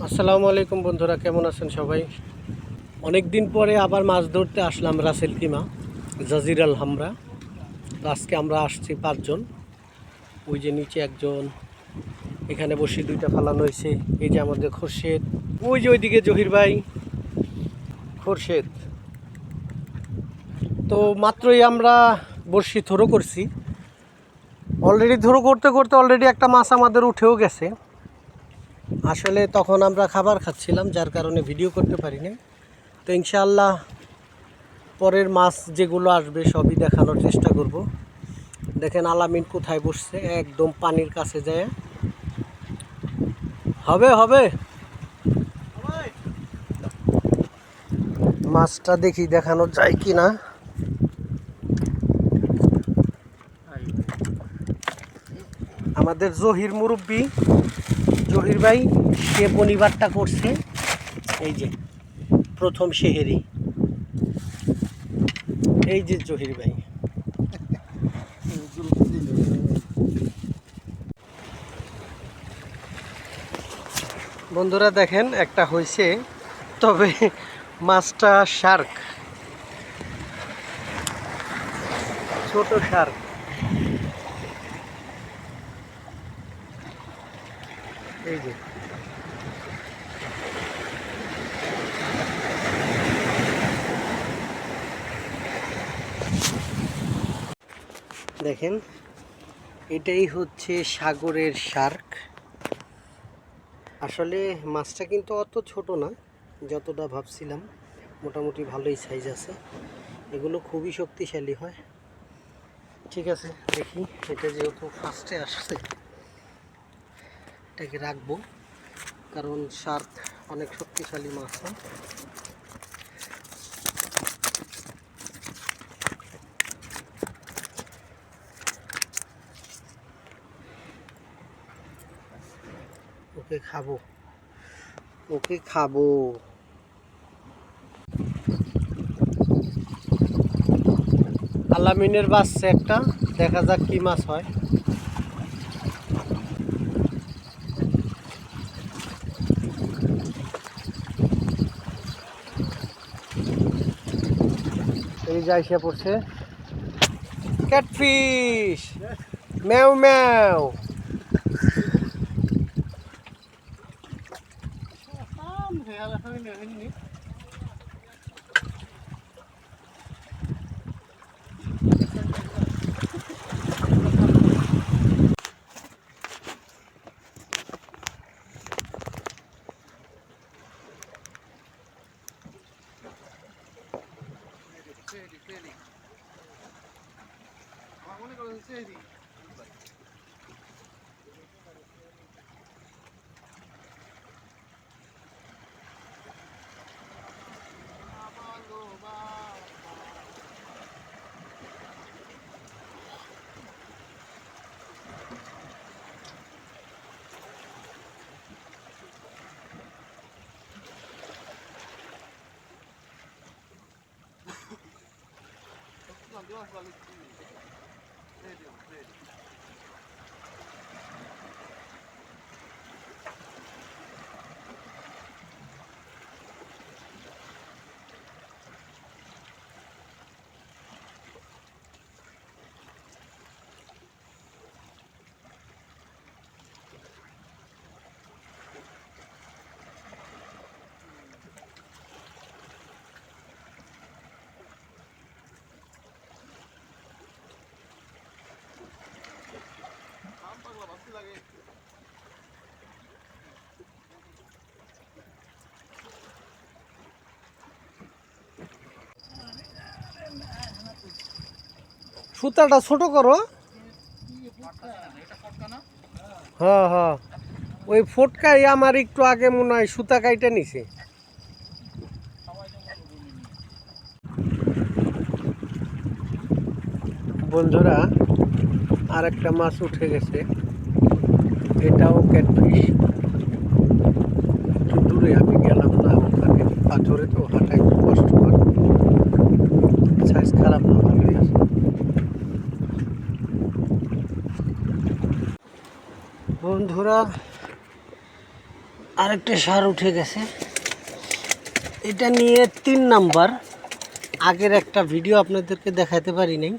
আসসালামু আলাইকুম বন্ধুরা, কেমন আছেন সবাই? অনেক দিন পরে আবার মাছ ধরতে আসলাম রাসেল কিমা জাজিরাল হামরা। তো আজকে আমরা আসছি 5 জন। ওই যে নিচে একজন, এখানে বসে 2টা ফালানো হয়েছে। এই যে আমাদের খোরশেদ, ওই যে ওইদিকে জহির ভাই, খোরশেদ। তো মাত্রই আমরা বড়শি থ্রো করছি। অলরেডি থ্রো করতে করতে অলরেডি একটা মাছ আমাদের উঠেও গেছে। আসলে তখন আমরা খাবার খাচ্ছিলাম, যার কারণে ভিডিও করতে পারিনি। তো ইনশাআল্লাহ পরের মাছ যেগুলো আসবে সবই দেখানোর চেষ্টা করব। দেখেন আলামিন কোথায় বসছে, একদম পানির কাছে যায়। হবে হবে মাছটা দেখি দেখানো যায় কি না। আমাদের জহির মুরব্বি, জহির ভাই, সে বনিবারটা করছে। এই যে প্রথম শেহেরি, এই যে জহির ভাই। বন্ধুরা দেখেন একটা হয়েছে, তবে মাছটা শার্ক, ছোট শার্ক। এই যে দেখেন, এটাই হচ্ছে সাগরের শার্ক। আসলে মাছটা কিন্তু অত ছোট না, যতটা ভাবছিলাম। মোটামুটি ভালোই সাইজ আছে। এগুলো খুবই শক্তিশালী হয়। ঠিক আছে, দেখি। এটা যেহেতু ফার্স্টে আসছে, এটাকে রাখবো, কারণ শার্ক অনেক শক্তিশালী মাছ হয়। ওকে খাবো, ওকে খাবো। আলামিনের বাচ্চা একটা, দেখা যাক কি মাছ হয়। এই যে আইসা পড়ছে ক্যাটফিশ, ম্যাও ম্যাও। সুতাটা ছোট করো। হ্যাঁ হ্যাঁ, ওই ফটকাই আমার একটু আগে মনে হয় সুতা কাইটা নিছে। বন্ধুরা, আর একটা মাছ উঠে গেছে, এটাও ক্যাটফিশ। একটু দূরে, আমি গেলাম না ওখানে, পাথরে তো হাঁটা একটু কষ্টকর। সাইজ খারাপ না, ভালোই আছে। বন্ধুরা, আরেকটা সার উঠে গেছে। এটা নিয়ে 3 নাম্বার। আগের একটা ভিডিও আপনাদেরকে দেখাতে পারি নাই।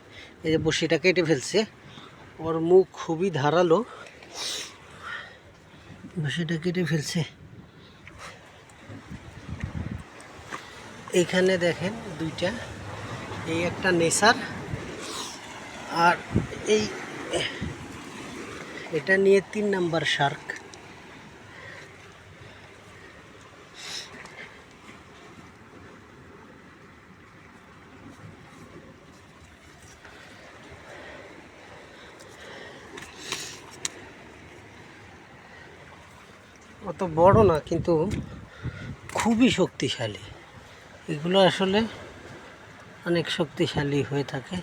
এই যে বড়শিটা কেটে ফেলছে, ওর মুখ খুবই ধারালো, বড়শিটা কেটে ফেলছে। এইখানে দেখেন দুইটা, এই একটা নেসার আর এই এটা নিয়ে 3 নাম্বার শার্ক। অত বড় না কিন্তু খুবই শক্তিশালী। এগুলো আসলে অনেক শক্তিশালী হয়ে থাকে।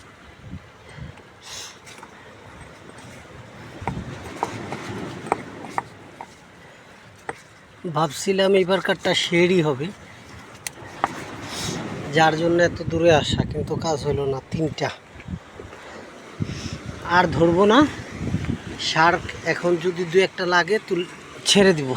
ভাবছিলাম এবার কারটা শেরই হবে, যার জন্য এত দূরে আসা, কিন্তু কাজ হলো না। 3টা আর ধরবো না। শার্ক এখন যদি 2-1টা লাগে ছেড়ে দিব।